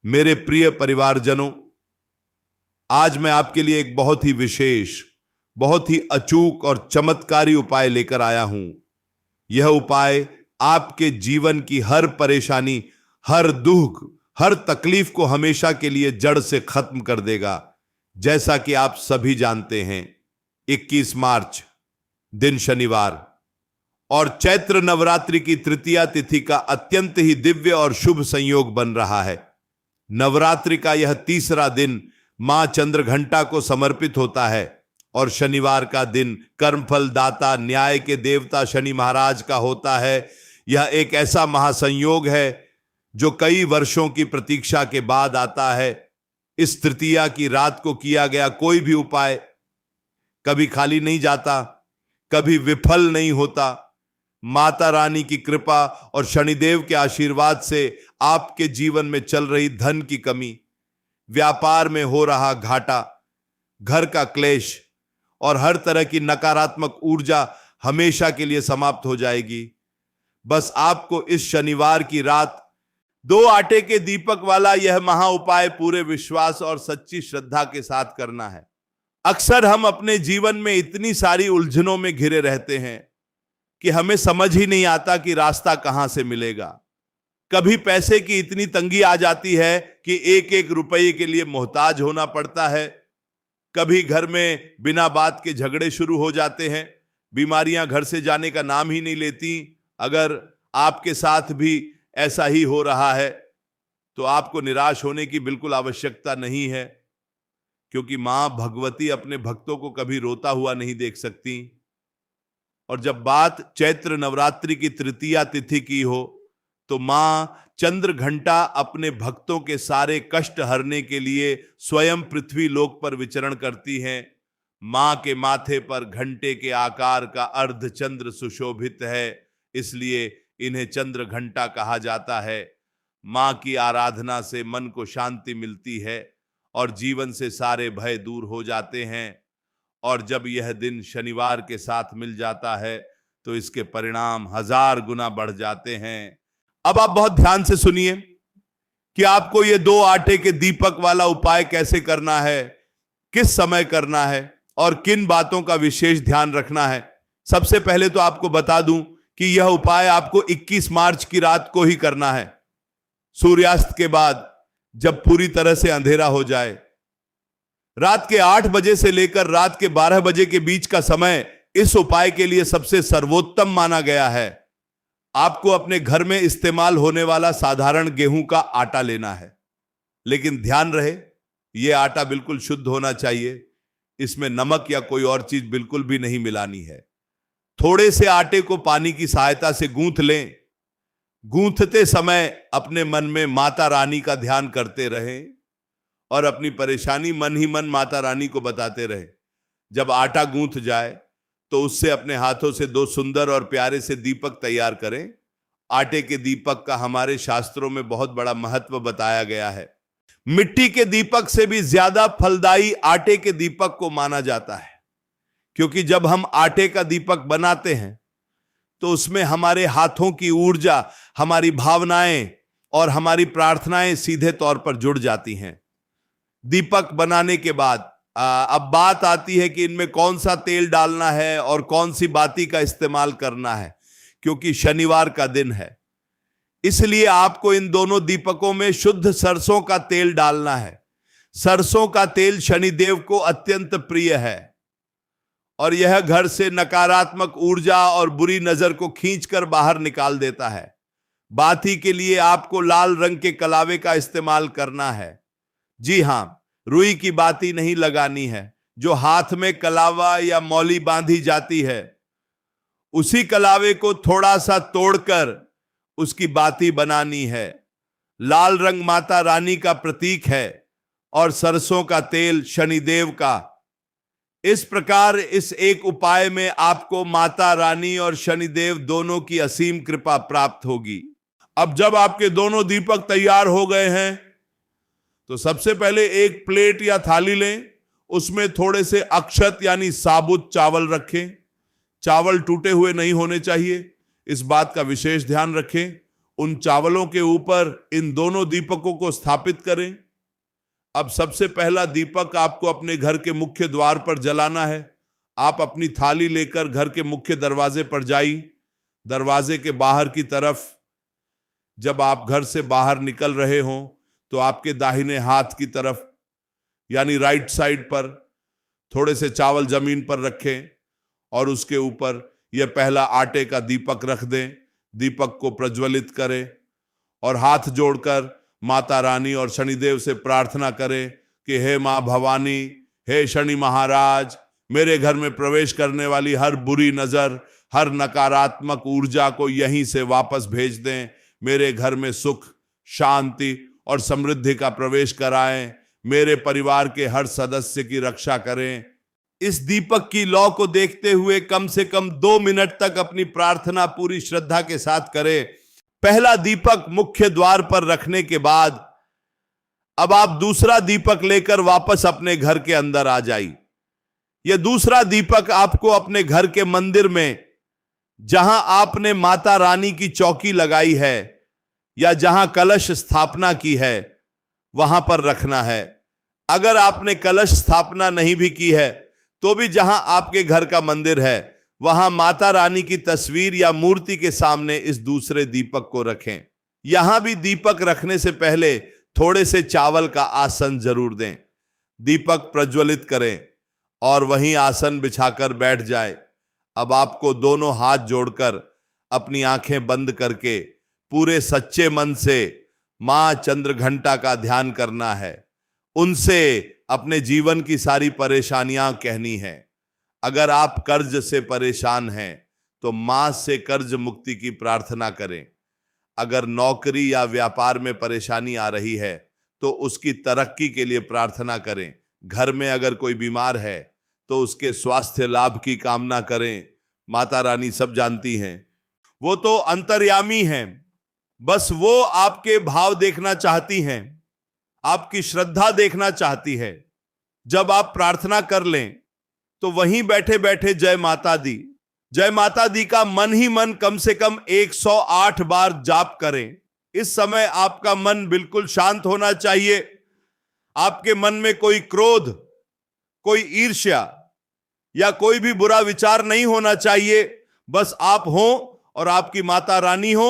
मेरे प्रिय परिवारजनों, आज मैं आपके लिए एक बहुत ही विशेष, बहुत ही अचूक और चमत्कारी उपाय लेकर आया हूं। यह उपाय आपके जीवन की हर परेशानी, हर दुख, हर तकलीफ को हमेशा के लिए जड़ से खत्म कर देगा। जैसा कि आप सभी जानते हैं, 21 मार्च दिन शनिवार और चैत्र नवरात्रि की तृतीया तिथि का अत्यंत ही दिव्य और शुभ संयोग बन रहा है। नवरात्रि का यह तीसरा दिन मां चंद्रघंटा को समर्पित होता है और शनिवार का दिन कर्मफल दाता, न्याय के देवता शनि महाराज का होता है। यह एक ऐसा महासंयोग है जो कई वर्षों की प्रतीक्षा के बाद आता है। इस तृतीया की रात को किया गया कोई भी उपाय कभी खाली नहीं जाता, कभी विफल नहीं होता। माता रानी की कृपा और शनिदेव के आशीर्वाद से आपके जीवन में चल रही धन की कमी, व्यापार में हो रहा घाटा, घर का क्लेश और हर तरह की नकारात्मक ऊर्जा हमेशा के लिए समाप्त हो जाएगी। बस आपको इस शनिवार की रात 2 आटे के दीपक वाला यह महा उपाय पूरे विश्वास और सच्ची श्रद्धा के साथ करना है। अक्सर हम अपने जीवन में इतनी सारी उलझनों में घिरे रहते हैं कि हमें समझ ही नहीं आता कि रास्ता कहां से मिलेगा। कभी पैसे की इतनी तंगी आ जाती है कि एक एक रुपये के लिए मोहताज होना पड़ता है। कभी घर में बिना बात के झगड़े शुरू हो जाते हैं, बीमारियां घर से जाने का नाम ही नहीं लेती। अगर आपके साथ भी ऐसा ही हो रहा है तो आपको निराश होने की बिल्कुल आवश्यकता नहीं है, क्योंकि मां भगवती अपने भक्तों को कभी रोता हुआ नहीं देख सकती। और जब बात चैत्र नवरात्रि की तृतीया तिथि की हो तो मां चंद्रघंटा अपने भक्तों के सारे कष्ट हरने के लिए स्वयं पृथ्वी लोक पर विचरण करती हैं। मां के माथे पर घंटे के आकार का अर्धचंद्र सुशोभित है, इसलिए इन्हें चंद्रघंटा कहा जाता है। मां की आराधना से मन को शांति मिलती है और जीवन से सारे भय दूर हो जाते हैं। और जब यह दिन शनिवार के साथ मिल जाता है तो इसके परिणाम 1000 गुना बढ़ जाते हैं। अब आप बहुत ध्यान से सुनिए कि आपको यह 2 आटे के दीपक वाला उपाय कैसे करना है, किस समय करना है और किन बातों का विशेष ध्यान रखना है। सबसे पहले तो आपको बता दूं कि यह उपाय आपको 21 मार्च की रात को ही करना है, सूर्यास्त के बाद, जब पूरी तरह से अंधेरा हो जाए। रात के 8 बजे से लेकर रात के 12 बजे के बीच का समय इस उपाय के लिए सबसे सर्वोत्तम माना गया है। आपको अपने घर में इस्तेमाल होने वाला साधारण गेहूं का आटा लेना है, लेकिन ध्यान रहे यह आटा बिल्कुल शुद्ध होना चाहिए। इसमें नमक या कोई और चीज बिल्कुल भी नहीं मिलानी है। थोड़े से आटे को पानी की सहायता से गूंथ लें। गूंथते समय अपने मन में माता रानी का ध्यान करते रहें और अपनी परेशानी मन ही मन माता रानी को बताते रहें। जब आटा गूंथ जाए तो उससे अपने हाथों से 2 सुंदर और प्यारे से दीपक तैयार करें। आटे के दीपक का हमारे शास्त्रों में बहुत बड़ा महत्व बताया गया है। मिट्टी के दीपक से भी ज्यादा फलदायी आटे के दीपक को माना जाता है, क्योंकि जब हम आटे का दीपक बनाते हैं तो उसमें हमारे हाथों की ऊर्जा, हमारी भावनाएं और हमारी प्रार्थनाएं सीधे तौर पर जुड़ जाती हैं। दीपक बनाने के बाद अब बात आती है कि इनमें कौन सा तेल डालना है और कौन सी बाती का इस्तेमाल करना है, क्योंकि शनिवार का दिन है। इसलिए आपको इन दोनों दीपकों में शुद्ध सरसों का तेल डालना है। सरसों का तेल शनिदेव को अत्यंत प्रिय है और यह घर से नकारात्मक ऊर्जा और बुरी नजर को खींचकर बाहर निकाल देता है। बाती के लिए आपको लाल रंग के कलावे का इस्तेमाल करना है। जी हां, रुई की बाती नहीं लगानी है। जो हाथ में कलावा या मौली बांधी जाती है, उसी कलावे को थोड़ा सा तोड़कर उसकी बाती बनानी है। लाल रंग माता रानी का प्रतीक है और सरसों का तेल शनिदेव का। इस प्रकार इस एक उपाय में आपको माता रानी और शनिदेव दोनों की असीम कृपा प्राप्त होगी। अब जब आपके दोनों दीपक तैयार हो गए हैं तो सबसे पहले एक प्लेट या थाली लें, उसमें थोड़े से अक्षत यानी साबुत चावल रखें। चावल टूटे हुए नहीं होने चाहिए, इस बात का विशेष ध्यान रखें। उन चावलों के ऊपर इन दोनों दीपकों को स्थापित करें। अब सबसे पहला दीपक आपको अपने घर के मुख्य द्वार पर जलाना है। आप अपनी थाली लेकर घर के मुख्य दरवाजे पर जाइए। दरवाजे के बाहर की तरफ जब आप घर से बाहर निकल रहे हों तो आपके दाहिने हाथ की तरफ यानी राइट साइड पर थोड़े से चावल जमीन पर रखें और उसके ऊपर यह पहला आटे का दीपक रख दें। दीपक को प्रज्वलित करें और हाथ जोड़कर माता रानी और शनिदेव से प्रार्थना करें कि हे मां भवानी, हे शनि महाराज, मेरे घर में प्रवेश करने वाली हर बुरी नजर, हर नकारात्मक ऊर्जा को यहीं से वापस भेज दें। मेरे घर में सुख, शांति और समृद्धि का प्रवेश कराएं। मेरे परिवार के हर सदस्य की रक्षा करें। इस दीपक की लौ को देखते हुए कम से कम 2 मिनट तक अपनी प्रार्थना पूरी श्रद्धा के साथ करें। पहला दीपक मुख्य द्वार पर रखने के बाद अब आप दूसरा दीपक लेकर वापस अपने घर के अंदर आ जाइए। यह दूसरा दीपक आपको अपने घर के मंदिर में, जहां आपने माता रानी की चौकी लगाई है या जहां कलश स्थापना की है, वहां पर रखना है। अगर आपने कलश स्थापना नहीं भी की है तो भी जहां आपके घर का मंदिर है वहां माता रानी की तस्वीर या मूर्ति के सामने इस दूसरे दीपक को रखें। यहां भी दीपक रखने से पहले थोड़े से चावल का आसन जरूर दें। दीपक प्रज्वलित करें और वहीं आसन बिछाकर बैठ जाए। अब आपको दोनों हाथ जोड़कर अपनी आंखें बंद करके पूरे सच्चे मन से मां चंद्रघंटा का ध्यान करना है। उनसे अपने जीवन की सारी परेशानियां कहनी है। अगर आप कर्ज से परेशान हैं तो मां से कर्ज मुक्ति की प्रार्थना करें। अगर नौकरी या व्यापार में परेशानी आ रही है तो उसकी तरक्की के लिए प्रार्थना करें। घर में अगर कोई बीमार है तो उसके स्वास्थ्य लाभ की कामना करें। माता रानी सब जानती हैं, वो तो अंतर्यामी हैं। बस वो आपके भाव देखना चाहती हैं, आपकी श्रद्धा देखना चाहती है। जब आप प्रार्थना कर लें तो वहीं बैठे बैठे जय माता दी, जय माता दी का मन ही मन कम से कम 108 बार जाप करें। इस समय आपका मन बिल्कुल शांत होना चाहिए। आपके मन में कोई क्रोध, कोई ईर्ष्या या कोई भी बुरा विचार नहीं होना चाहिए। बस आप हो और आपकी माता रानी हो।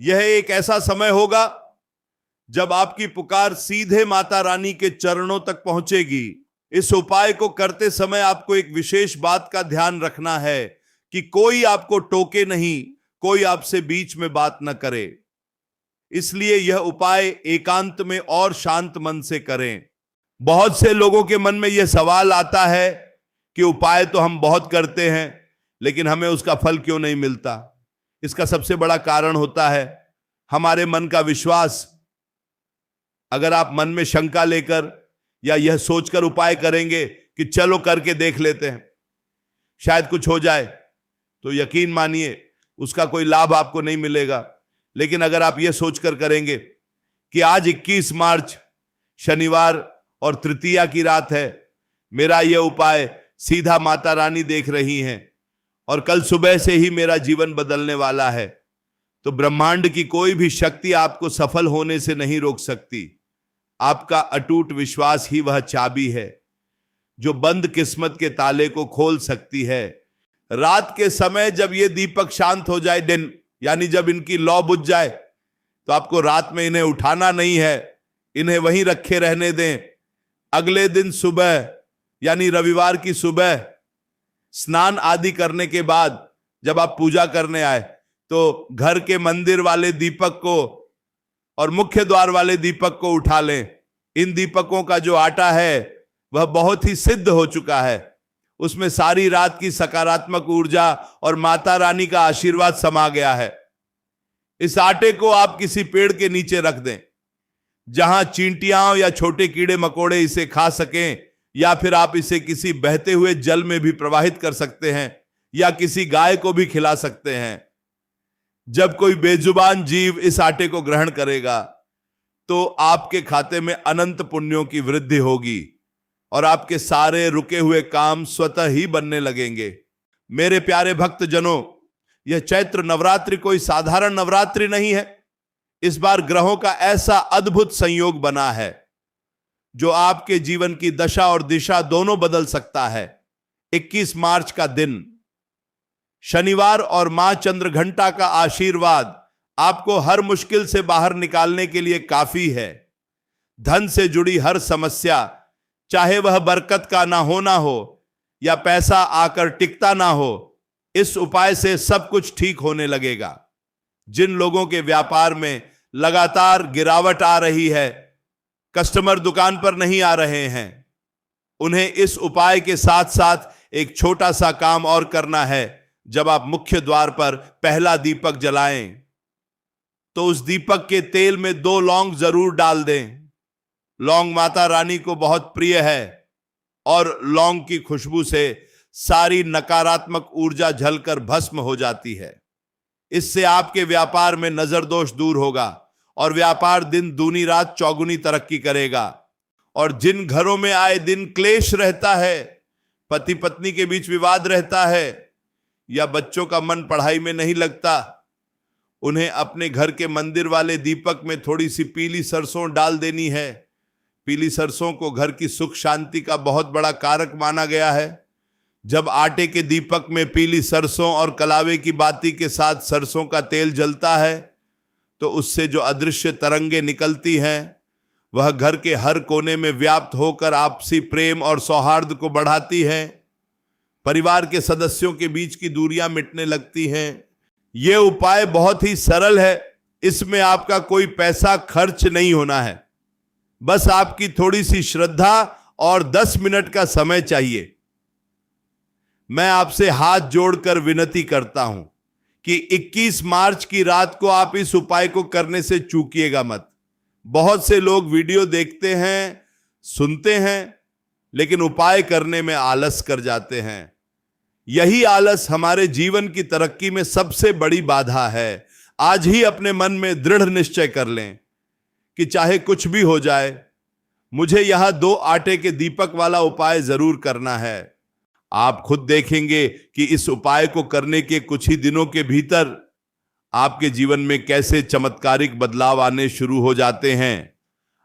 यह एक ऐसा समय होगा जब आपकी पुकार सीधे माता रानी के चरणों तक पहुंचेगी। इस उपाय को करते समय आपको एक विशेष बात का ध्यान रखना है कि कोई आपको टोके नहीं, कोई आपसे बीच में बात न करे। इसलिए यह उपाय एकांत में और शांत मन से करें। बहुत से लोगों के मन में यह सवाल आता है कि उपाय तो हम बहुत करते हैं लेकिन हमें उसका फल क्यों नहीं मिलता। इसका सबसे बड़ा कारण होता है हमारे मन का विश्वास। अगर आप मन में शंका लेकर या यह सोचकर उपाय करेंगे कि चलो करके देख लेते हैं, शायद कुछ हो जाए, तो यकीन मानिए उसका कोई लाभ आपको नहीं मिलेगा। लेकिन अगर आप यह सोचकर करेंगे कि आज 21 मार्च शनिवार और तृतीया की रात है, मेरा यह उपाय सीधा माता रानी देख रही हैं और कल सुबह से ही मेरा जीवन बदलने वाला है, तो ब्रह्मांड की कोई भी शक्ति आपको सफल होने से नहीं रोक सकती। आपका अटूट विश्वास ही वह चाबी है जो बंद किस्मत के ताले को खोल सकती है। रात के समय जब ये दीपक शांत हो जाए, दिन यानी जब इनकी लौ बुझ जाए, तो आपको रात में इन्हें उठाना नहीं है, इन्हें वहीं रखे रहने दें। अगले दिन सुबह यानी रविवार की सुबह स्नान आदि करने के बाद जब आप पूजा करने आए तो घर के मंदिर वाले दीपक को और मुख्य द्वार वाले दीपक को उठा लें। इन दीपकों का जो आटा है वह बहुत ही सिद्ध हो चुका है। उसमें सारी रात की सकारात्मक ऊर्जा और माता रानी का आशीर्वाद समा गया है। इस आटे को आप किसी पेड़ के नीचे रख दें जहां चींटियां या छोटे कीड़े मकोड़े इसे खा सकें, या फिर आप इसे किसी बहते हुए जल में भी प्रवाहित कर सकते हैं या किसी गाय को भी खिला सकते हैं। जब कोई बेजुबान जीव इस आटे को ग्रहण करेगा तो आपके खाते में अनंत पुण्यों की वृद्धि होगी और आपके सारे रुके हुए काम स्वतः ही बनने लगेंगे। मेरे प्यारे भक्तजनों, यह चैत्र नवरात्रि कोई साधारण नवरात्रि नहीं है। इस बार ग्रहों का ऐसा अद्भुत संयोग बना है जो आपके जीवन की दशा और दिशा दोनों बदल सकता है। 21 मार्च का दिन शनिवार और मां चंद्रघंटा का आशीर्वाद आपको हर मुश्किल से बाहर निकालने के लिए काफी है। धन से जुड़ी हर समस्या, चाहे वह बरकत का ना होना हो या पैसा आकर टिकता ना हो, इस उपाय से सब कुछ ठीक होने लगेगा। जिन लोगों के व्यापार में लगातार गिरावट आ रही है, कस्टमर दुकान पर नहीं आ रहे हैं, उन्हें इस उपाय के साथ साथ एक छोटा सा काम और करना है। जब आप मुख्य द्वार पर पहला दीपक जलाएं तो उस दीपक के तेल में 2 लौंग जरूर डाल दें। लौंग माता रानी को बहुत प्रिय है और लौंग की खुशबू से सारी नकारात्मक ऊर्जा जलकर भस्म हो जाती है। इससे आपके व्यापार में नजर दोष दूर होगा और व्यापार दिन दूनी रात चौगुनी तरक्की करेगा। और जिन घरों में आए दिन क्लेश रहता है, पति पत्नी के बीच विवाद रहता है या बच्चों का मन पढ़ाई में नहीं लगता, उन्हें अपने घर के मंदिर वाले दीपक में थोड़ी सी पीली सरसों डाल देनी है। पीली सरसों को घर की सुख शांति का बहुत बड़ा कारक माना गया है। जब आटे के दीपक में पीली सरसों और कलावे की बाती के साथ सरसों का तेल जलता है तो उससे जो अदृश्य तरंगे निकलती हैं वह घर के हर कोने में व्याप्त होकर आपसी प्रेम और सौहार्द को बढ़ाती है। परिवार के सदस्यों के बीच की दूरियां मिटने लगती हैं। यह उपाय बहुत ही सरल है। इसमें आपका कोई पैसा खर्च नहीं होना है, बस आपकी थोड़ी सी श्रद्धा और 10 मिनट का समय चाहिए। मैं आपसे हाथ जोड़कर विनती करता हूं कि 21 मार्च की रात को आप इस उपाय को करने से चूकिएगा मत। बहुत से लोग वीडियो देखते हैं, सुनते हैं, लेकिन उपाय करने में आलस कर जाते हैं। यही आलस हमारे जीवन की तरक्की में सबसे बड़ी बाधा है। आज ही अपने मन में दृढ़ निश्चय कर लें कि चाहे कुछ भी हो जाए, मुझे यहां 2 आटे के दीपक वाला उपाय जरूर करना है। आप खुद देखेंगे कि इस उपाय को करने के कुछ ही दिनों के भीतर आपके जीवन में कैसे चमत्कारिक बदलाव आने शुरू हो जाते हैं।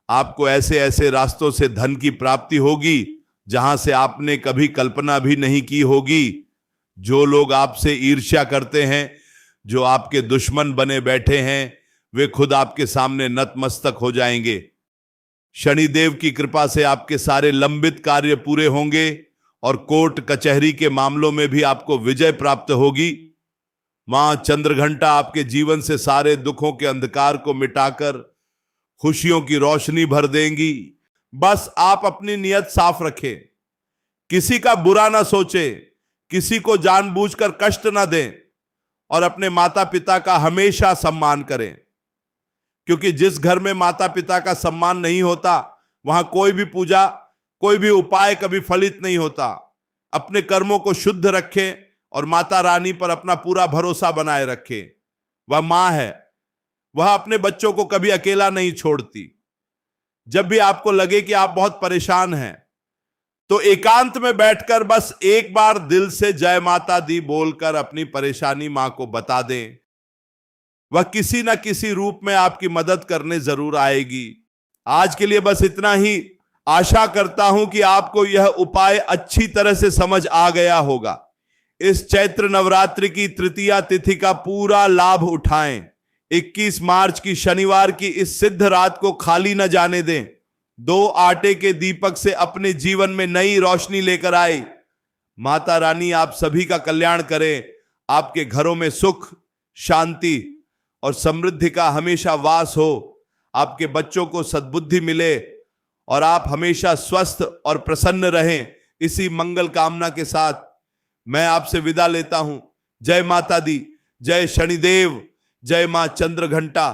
आपको ऐसे ऐसे रास्तों से धन की प्राप्ति होगी जहां से आपने कभी कल्पना भी नहीं की होगी। जो लोग आपसे ईर्ष्या करते हैं, जो आपके दुश्मन बने बैठे हैं, वे खुद आपके सामने नतमस्तक हो जाएंगे। शनिदेव की कृपा से आपके सारे लंबित कार्य पूरे होंगे और कोर्ट कचहरी के मामलों में भी आपको विजय प्राप्त होगी। मां चंद्रघंटा आपके जीवन से सारे दुखों के अंधकार को मिटाकर खुशियों की रोशनी भर देंगी। बस आप अपनी नियत साफ रखें, किसी का बुरा ना सोचें, किसी को जानबूझकर कष्ट ना दें और अपने माता पिता का हमेशा सम्मान करें, क्योंकि जिस घर में माता पिता का सम्मान नहीं होता वहां कोई भी पूजा, कोई भी उपाय कभी फलित नहीं होता। अपने कर्मों को शुद्ध रखें और माता रानी पर अपना पूरा भरोसा बनाए रखें। वह मां है, वह अपने बच्चों को कभी अकेला नहीं छोड़ती। जब भी आपको लगे कि आप बहुत परेशान हैं तो एकांत में बैठकर बस एक बार दिल से जय माता दी बोलकर अपनी परेशानी मां को बता दें। वह किसी ना किसी रूप में आपकी मदद करने जरूर आएगी। आज के लिए बस इतना ही। आशा करता हूं कि आपको यह उपाय अच्छी तरह से समझ आ गया होगा। इस चैत्र नवरात्रि की तृतीया तिथि का पूरा लाभ उठाएं। 21 मार्च की शनिवार की इस सिद्ध रात को खाली न जाने दें। 2 आटे के दीपक से अपने जीवन में नई रोशनी लेकर आए। माता रानी आप सभी का कल्याण करें। आपके घरों में सुख, शांति और समृद्धि का हमेशा वास हो। आपके बच्चों को सद्बुद्धि मिले और आप हमेशा स्वस्थ और प्रसन्न रहें। इसी मंगल कामना के साथ मैं आपसे विदा लेता हूं। जय माता दी, जय शनिदेव, जय मां चंद्रघंटा।